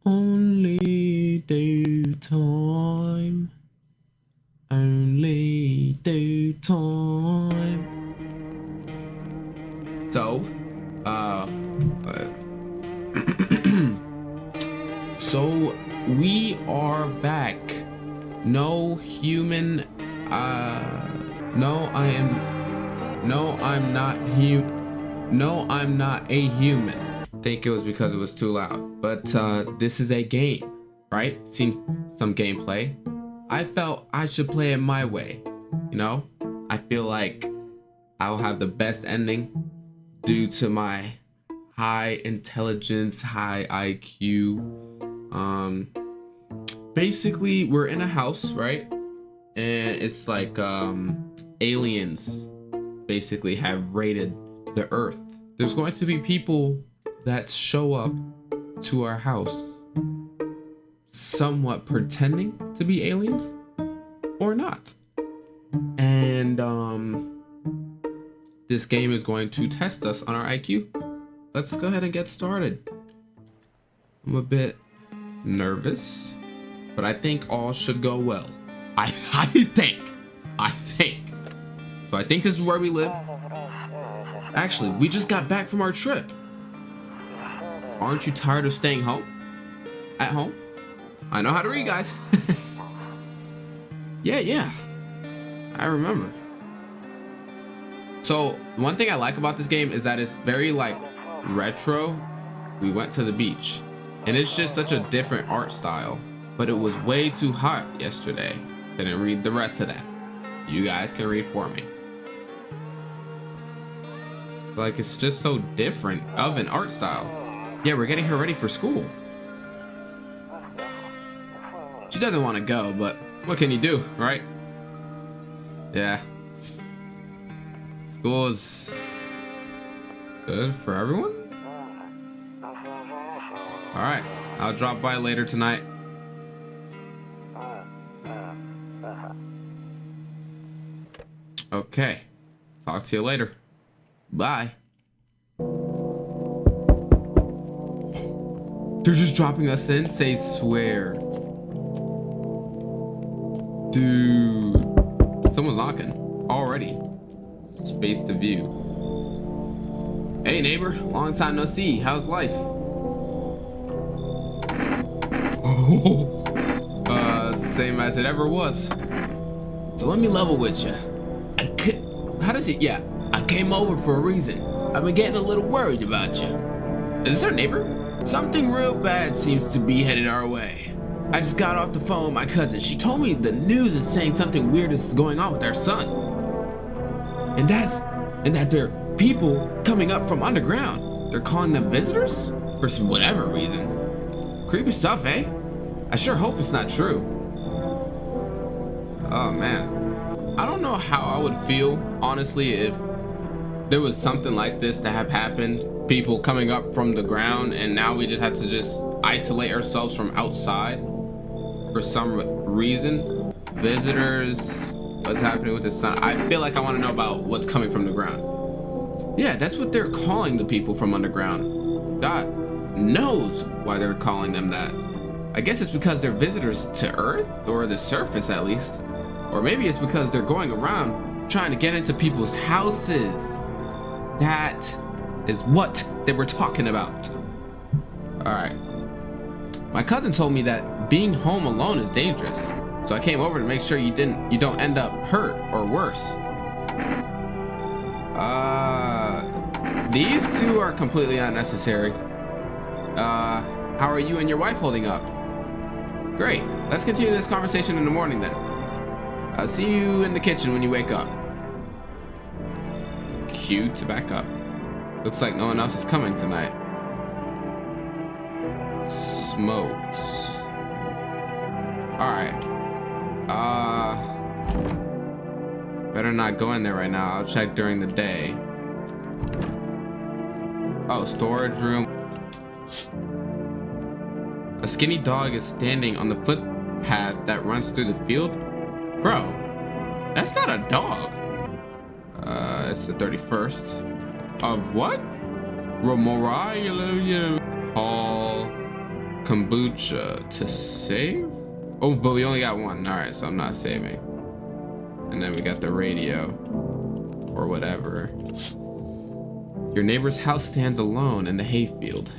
Only due time. Only due time. So, so we are back. No human, no, I'm not a human. Think it was because it was too loud, but this is a game, right? Seen some gameplay. I felt I should play it my way, you know? I feel like I'll have the best ending due to my high intelligence, high IQ. Basically we're in a house, right? And it's like aliens basically have raided the earth. There's going to be people that show up to our house somewhat pretending to be aliens or not. And this game is going to test us on our IQ. Let's go ahead and get started. I'm a bit nervous, but I think all should go well. I think. So I think this is where we live. Actually, we just got back from our trip. Aren't you tired of staying home? At home? I know how to read, guys. Yeah. I remember. So one thing I like about this game is that it's very like retro. We went to the beach and it's just such a different art style, but it was way too hot yesterday. Couldn't read the rest of that. You guys can read for me. Like, it's just so different of an art style. Yeah, we're getting her ready for school. She doesn't want to go, but what can you do, right? Yeah. School is good for everyone? Alright, I'll drop by later tonight. Okay, talk to you later. Bye. They're just dropping us in, say swear. Dude. Someone's knocking. Already. Space to view. Hey neighbor, long time no see. How's life? Same as it ever was. So let me level with you. I came over for a reason. I've been getting a little worried about you. Is this our neighbor? Something real bad seems to be headed our way. I just got off the phone with my cousin. She told me the news is saying something weird is going on with our son. And that there are people coming up from underground. They're calling them visitors? For whatever reason. Creepy stuff, eh? I sure hope it's not true. Oh man. I don't know how I would feel, honestly, if there was something like this that have happened. People coming up from the ground and now we just have to just isolate ourselves from outside for some reason. Visitors, what's happening with the sun? I feel like I want to know about what's coming from the ground. Yeah, that's what they're calling the people from underground. God knows why they're calling them that. I guess it's because they're visitors to Earth, or the surface at least. Or maybe it's because they're going around trying to get into people's houses. That is what they were talking about. Alright. My cousin told me that being home alone is dangerous. So I came over to make sure you don't end up hurt or worse. These two are completely unnecessary. How are you and your wife holding up? Great. Let's continue this conversation in the morning then. I'll see you in the kitchen when you wake up. Cue to back up. Looks like no one else is coming tonight. Smokes. Alright. Better not go in there right now. I'll check during the day. Oh, storage room. A skinny dog is standing on the footpath that runs through the field. Bro, that's not a dog. It's the 31st. Of what? Romorai Hall. kombucha to save. Oh, but we only got one. All right, so I'm not saving. And then we got the radio or whatever. Your neighbor's house stands alone in the hayfield.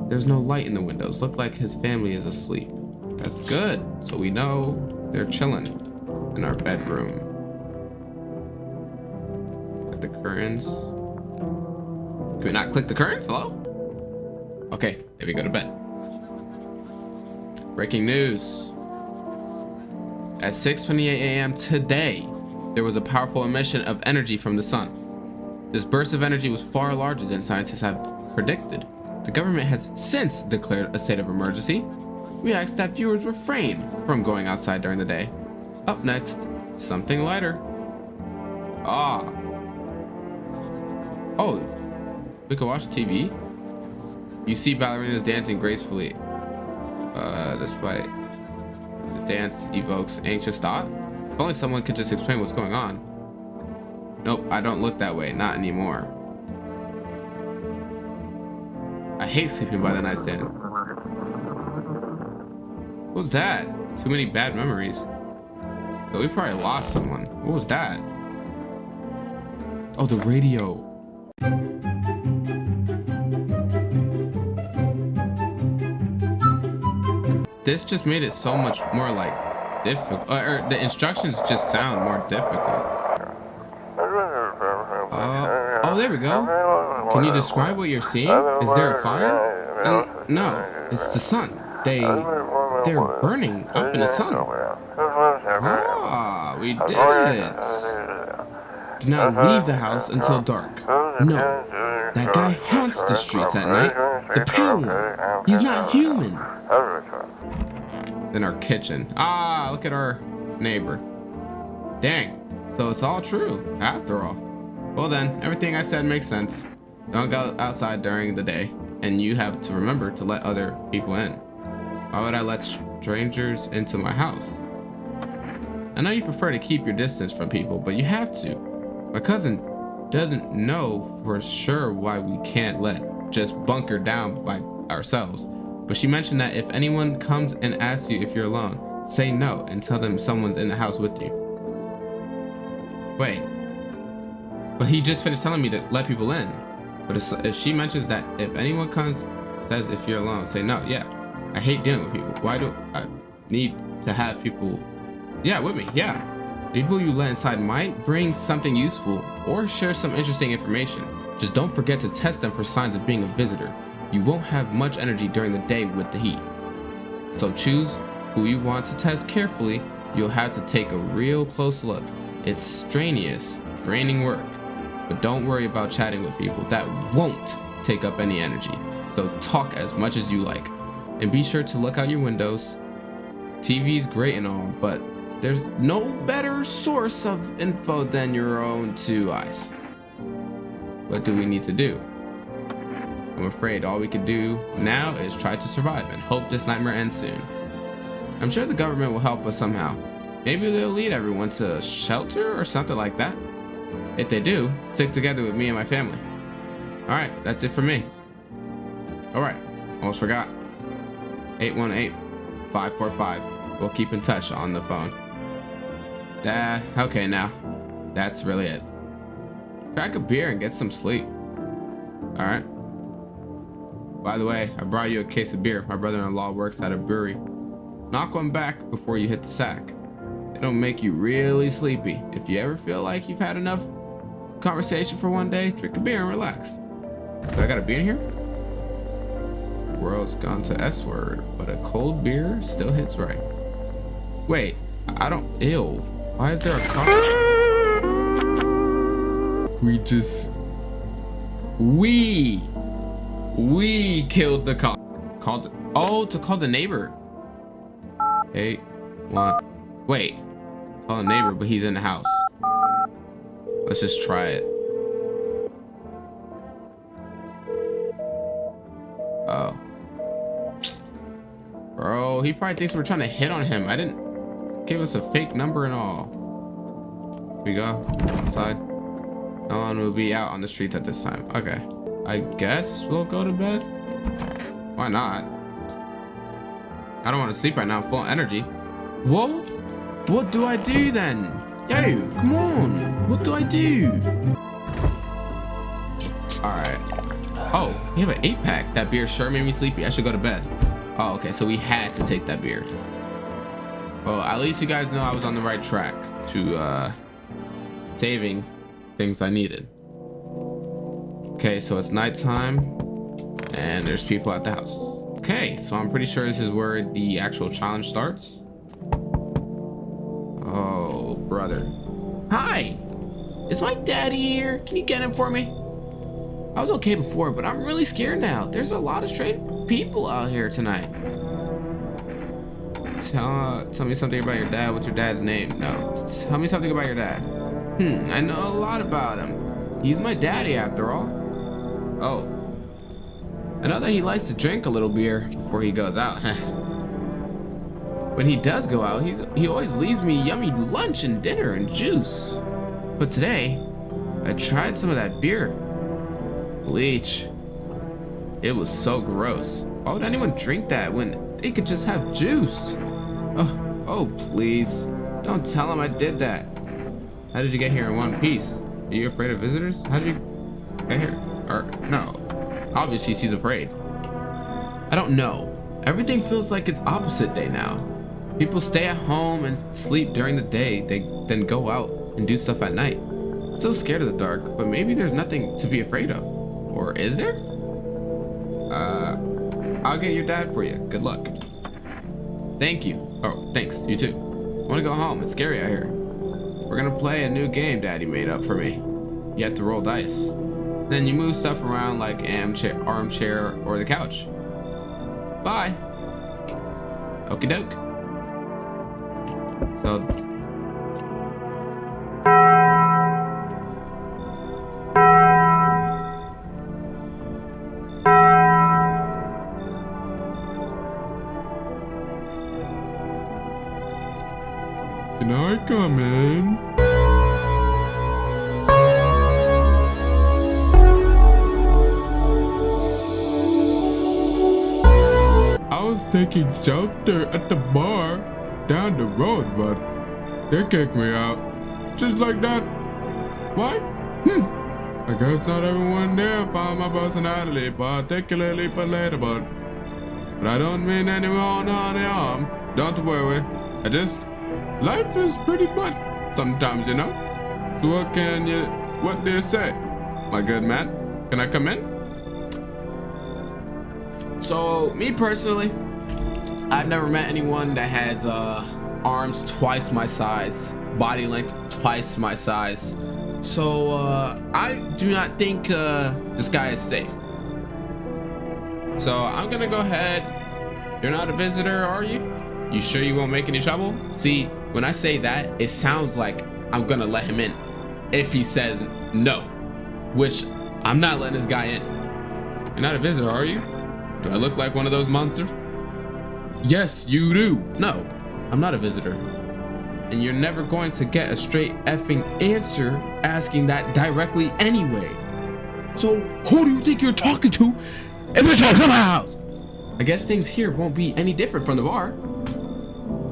There's no light in the windows. Look like his family is asleep. That's good. So we know they're chilling in our bedroom. Got the curtains. Can we not click the curtains? Hello? Okay, there we go to bed. Breaking news. At 6:28 a.m. today, there was a powerful emission of energy from the sun. This burst of energy was far larger than scientists have predicted. The government has since declared a state of emergency. We ask that viewers refrain from going outside during the day. Up next, something lighter. Oh, we can watch TV. You see ballerinas dancing gracefully. Despite the dance evokes anxious thought. If only someone could just explain what's going on. Nope, I don't look that way, not anymore. I hate sleeping by the nightstand. What was that? Too many bad memories. So we probably lost someone. What was that? Oh, the radio. This just made it so much more like difficult, or the instructions just sound more difficult. Oh, there we go. Can you describe what you're seeing? Is there a fire? No, it's the sun. They're burning up in the sun. Ah, we did it. Do not leave the house until dark. No, that guy haunts the streets at night. The pale one. He's not human. Then our kitchen. Ah, look at our neighbor. Dang. So it's all true, after all. Well then, everything I said makes sense. Don't go outside during the day, and you have to remember to let other people in. Why would I let strangers into my house? I know you prefer to keep your distance from people, but you have to. My cousin doesn't know for sure why we can't just bunker down by ourselves. But she mentioned that if anyone comes and asks you if you're alone, say no and tell them someone's in the house with you. Wait. But he just finished telling me to let people in. But if she mentions that if anyone comes, says if you're alone, say no. Yeah. I hate dealing with people. Why do I need to have people with me? Yeah. People you let inside might bring something useful or share some interesting information. Just don't forget to test them for signs of being a visitor. You won't have much energy during the day with the heat. So choose who you want to test carefully. You'll have to take a real close look. It's strenuous, draining work. But don't worry about chatting with people. That won't take up any energy. So talk as much as you like. And be sure to look out your windows. TV's great and all, but there's no better source of info than your own two eyes. What do we need to do? I'm afraid all we can do now is try to survive and hope this nightmare ends soon. I'm sure the government will help us somehow. Maybe they'll lead everyone to a shelter or something like that. If they do, stick together with me and my family. Alright, that's it for me. Alright, almost forgot. 818-545. We'll keep in touch on the phone. Okay now. That's really it. Crack a beer and get some sleep. Alright. By the way, I brought you a case of beer. My brother-in-law works at a brewery. Knock one back before you hit the sack. It'll make you really sleepy. If you ever feel like you've had enough conversation for one day, drink a beer and relax. Do I got a beer in here? The world's gone to S word, but a cold beer still hits right. Wait, I don't. Ew. Why is there a car? We killed the cop. To call the neighbor. Hey, what? Wait, call the neighbor, but he's in the house. Let's just try it. Oh. Bro, he probably thinks we're trying to hit on him. I didn't give us a fake number and all. Here we go outside. No one will be out on the streets at this time. Okay. I guess we'll go to bed. Why not? I don't want to sleep right now. I'm full of energy. Whoa. What do I do then? Yo, come on. What do I do? All right. Oh, you have an 8-pack. That beer sure made me sleepy. I should go to bed. Oh, okay. So we had to take that beer. Well, at least you guys know I was on the right track to saving things I needed. Okay, so it's nighttime and there's people at the house. Okay, so I'm pretty sure this is where the actual challenge starts. Oh, brother. Hi, is my daddy here? Can you get him for me? I was okay before, but I'm really scared now. There's a lot of strange people out here tonight. Tell me something about your dad. What's your dad's name? No, tell me something about your dad. I know a lot about him. He's my daddy after all. Oh, I know that he likes to drink a little beer before he goes out. When he does go out, he always leaves me yummy lunch and dinner and juice. But today, I tried some of that beer. Bleach. It was so gross. Why would anyone drink that when they could just have juice? Oh, please. Don't tell him I did that. How did you get here in one piece? Are you afraid of visitors? How did you get here? Or, no. Obviously, she's afraid. I don't know. Everything feels like it's opposite day now. People stay at home and sleep during the day. They then go out and do stuff at night. I'm so scared of the dark, but maybe there's nothing to be afraid of. Or is there? I'll get your dad for you. Good luck. Thank you. Oh, thanks. You too. I want to go home. It's scary out here. We're gonna play a new game Daddy made up for me. You have to roll dice. Then you move stuff around like armchair or the couch. Bye. Okie doke. So. Can I come in? I was taking shelter at the bar down the road, but they kicked me out. Just like that. Why? I guess not everyone there found my personality particularly relatable. But I don't mean anyone on the arm. Don't worry. Life is pretty blunt sometimes, you know? So what do you say, my good man? Can I come in? So, me personally, I've never met anyone that has arms twice my size, body length twice my size. So, I do not think this guy is safe. So, I'm gonna go ahead. You're not a visitor, are you? You sure you won't make any trouble? See, when I say that, it sounds like I'm gonna let him in if he says no, which I'm not letting this guy in. You're not a visitor, are you? Do I look like one of those monsters? Yes, you do. No, I'm not a visitor. And you're never going to get a straight effing answer asking that directly anyway. So who do you think you're talking to if it's your house? I guess things here won't be any different from the bar.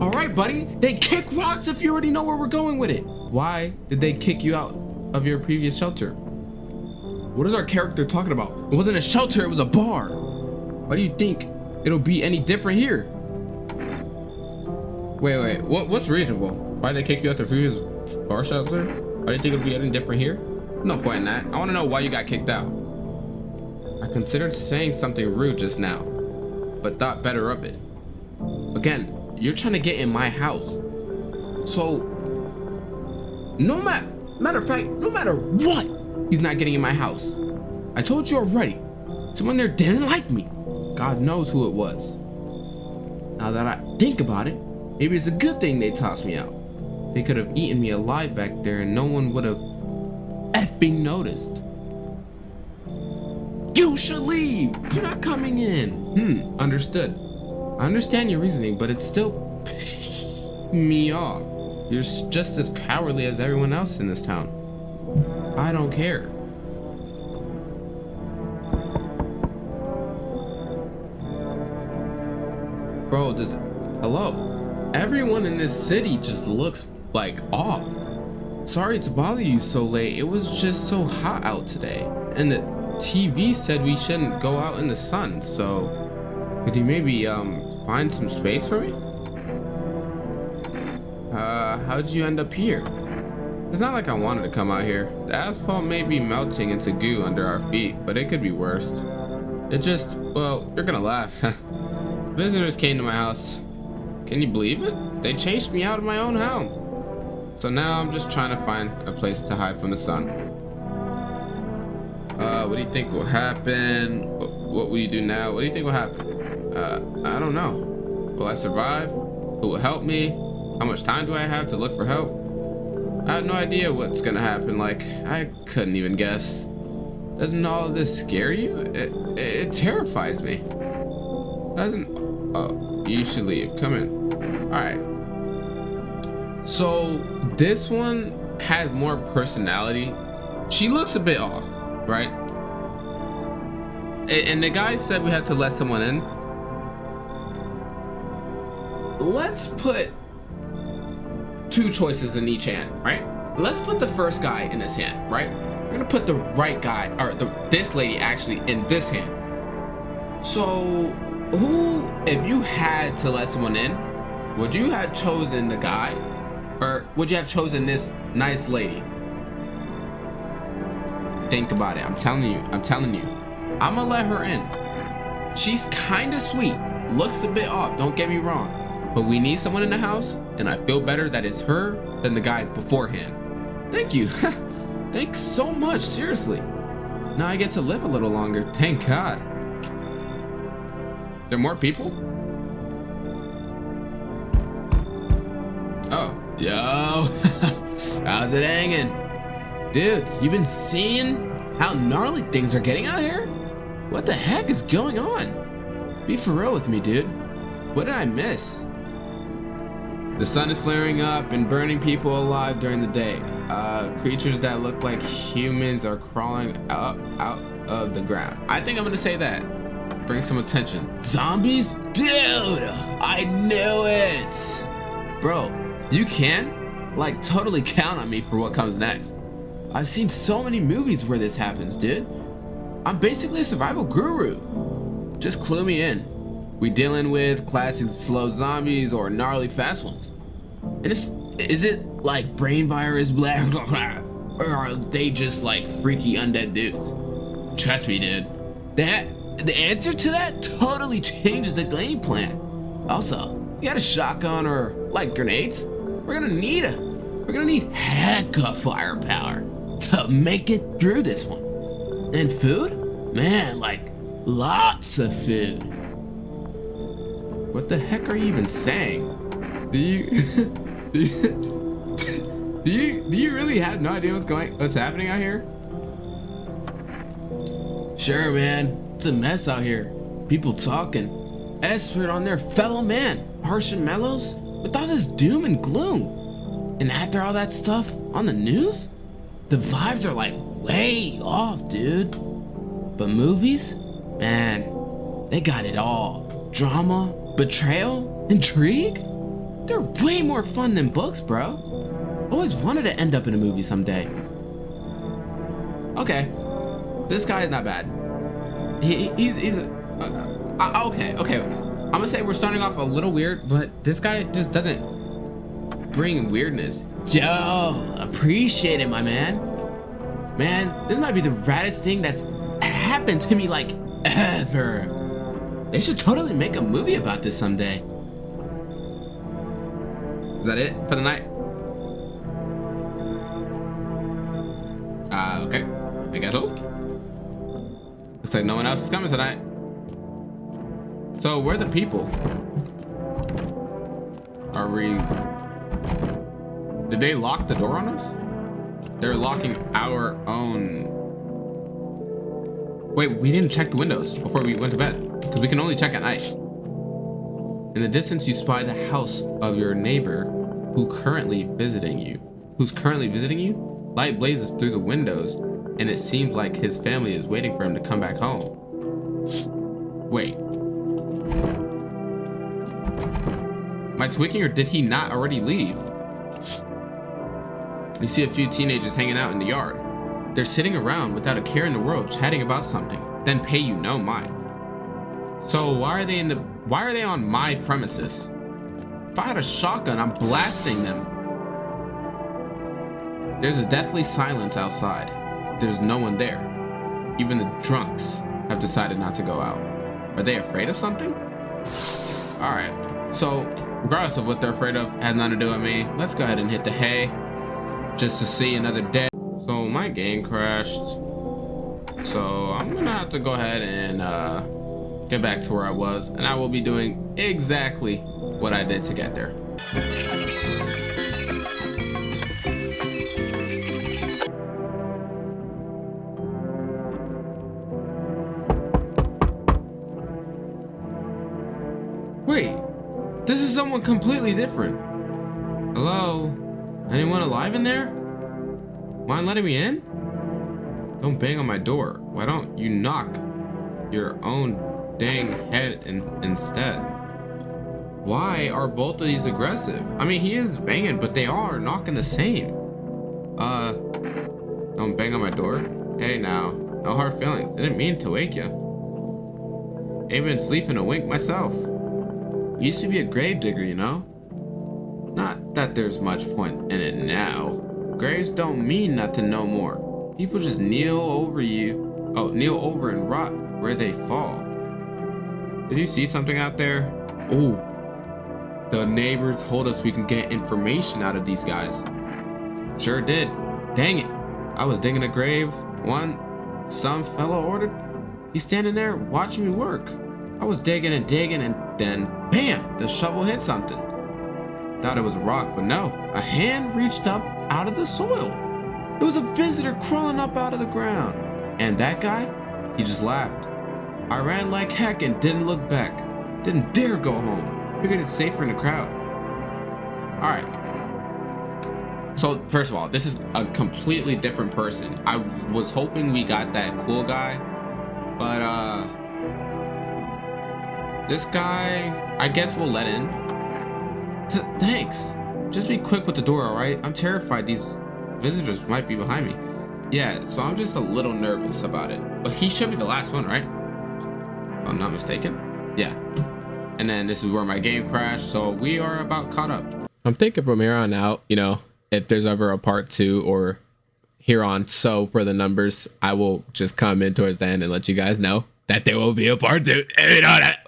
All right, buddy, they kick rocks if you already know where we're going with it. Why did they kick you out of your previous shelter? What is our character talking about? It wasn't a shelter, it was a bar. Why do you think it'll be any different here? Wait, what's reasonable? Why did they kick you out the previous bar shelter? Why do you think it'll be any different here? No point in that. I want to know why you got kicked out. I considered saying something rude just now, but thought better of it. Again, you're trying to get in my house. So, matter of fact, no matter what, he's not getting in my house. I told you already. Someone there didn't like me. God knows who it was. Now that I think about it, maybe it's a good thing they tossed me out. They could have eaten me alive back there and no one would have effing noticed. You should leave. You're not coming in. Understood. I understand your reasoning, but it still pissed me off. You're just as cowardly as everyone else in this town. I don't care. Bro, hello? Everyone in this city just looks like off. Sorry to bother you so late. It was just so hot out today. And the TV said we shouldn't go out in the sun, so could you maybe find some space for me? How'd you end up here? It's not like I wanted to come out here. The asphalt may be melting into goo under our feet, but it could be worse. It just, well, you're gonna laugh. Visitors came to my house. Can you believe it? They chased me out of my own home. So now I'm just trying to find a place to hide from the sun. What do you think will happen? What will you do now? What do you think will happen? I don't know. Will I survive? Who will help me? How much time do I have to look for help? I have no idea what's gonna happen. Like, I couldn't even guess. Doesn't all of this scare you? It terrifies me. Doesn't... Oh, you should leave. Come in. Alright. So, this one has more personality. She looks a bit off, right? And the guy said we had to let someone in. Let's put two choices in each hand, right? Let's put the first guy in this hand, right? We're gonna put the right guy, or this lady actually, in this hand. So, who, if you had to let someone in, would you have chosen the guy, or would you have chosen this nice lady? Think about it. I'm telling you. I'm gonna let her in. She's kind of sweet, looks a bit off, don't get me wrong. But we need someone in the house, and I feel better that it's her than the guy beforehand. Thank you. Thanks so much, seriously. Now I get to live a little longer, thank God. Is there more people? Oh, yo. How's it hanging? Dude, you been seeing how gnarly things are getting out here? What the heck is going on? Be for real with me, dude. What did I miss? The sun is flaring up and burning people alive during the day. Creatures that look like humans are crawling out of the ground. I think I'm gonna say that. Bring some attention. Zombies? Dude, I knew it. Bro, you can, like, totally count on me for what comes next. I've seen so many movies where this happens, dude. I'm basically a survival guru. Just clue me in. We dealing with classic slow zombies or gnarly fast ones? And is it like brain virus, blah, blah, blah, or are they just like freaky undead dudes? Trust me, dude. The answer to that totally changes the game plan. Also, you got a shotgun or like grenades? We're gonna need heck of firepower to make it through this one. And food? Man, like lots of food. What the heck are you even saying? Do you really have no idea what's happening out here? Sure, man. It's a mess out here. People talking, expert on their fellow man, harsh and mellows, with all this doom and gloom. And after all that stuff on the news, the vibes are like way off, dude. But movies, man, they got it all. Drama, betrayal, intrigue. They're way more fun than books, bro. Always wanted to end up in a movie someday. Okay, this guy is not bad. He's okay. I'm gonna say we're starting off a little weird, but this guy just doesn't bring weirdness. Joe, appreciate it, my man. Man, this might be the raddest thing that's happened to me like ever. They should totally make a movie about this someday. Is that it for the night? Okay. I guess so. Looks like no one else is coming tonight. So, where are the people? Are we... Did they lock the door on us? They're locking our own... Wait, we didn't check the windows before we went to bed. Because we can only check at night. In the distance, you spy the house of your neighbor who's currently visiting you. Light blazes through the windows, and it seems like his family is waiting for him to come back home. Wait. Am I tweaking or did he not already leave? You see a few teenagers hanging out in the yard. They're sitting around without a care in the world, chatting about something. Then pay you no mind. So why are they on my premises? If I had a shotgun, I'm blasting them. There's a deathly silence outside. There's no one there. Even the drunks have decided not to go out. Are they afraid of something? All right, so regardless of what they're afraid of, has nothing to do with me. Let's go ahead and hit the hay just to see another day. So my game crashed. So I'm gonna have to go ahead and get back to where I was, and I will be doing exactly what I did to get there. Wait, this is someone completely different. Hello? Anyone alive in there? Mind letting me in? Don't bang on my door. Why don't you knock your own dang head instead? Why are both of these aggressive? I mean, he is banging, but they are knocking the same. Don't bang on my door. Hey now, no hard feelings. Didn't mean to wake you. Ain't been sleeping a wink myself. Used to be a grave digger, you know? Not that there's much point in it now. Graves don't mean nothing no more. People just kneel over and rot where they fall. Did you see something out there? Oh, the neighbors told us we can get information out of these guys. Sure did. Dang it. I was digging a grave. Some fellow ordered. He's standing there watching me work. I was digging and then bam, the shovel hit something. Thought it was a rock, but no. A hand reached up out of the soil. It was a visitor crawling up out of the ground. And that guy, he just laughed. I ran like heck and didn't look back. Didn't dare go home. Figured it's safer in the crowd. All right. So first of all, this is a completely different person. I was hoping we got that cool guy, but this guy, I guess we'll let in. Thanks. Just be quick with the door, all right? I'm terrified these visitors might be behind me. Yeah, so I'm just a little nervous about it. But he should be the last one, right? If I'm not mistaken. Yeah. And then this is where my game crashed, so we are about caught up. I'm thinking from here on out, you know, if there's ever a part 2 or here on so for the numbers, I will just come in towards the end and let you guys know that there will be a part 2. You know that.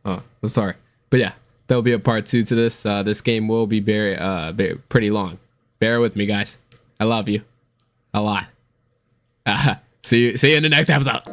I'm sorry. But yeah, there'll be a part 2 to this. This game will be pretty long. Bear with me, guys. I love you a lot. See you in the next episode.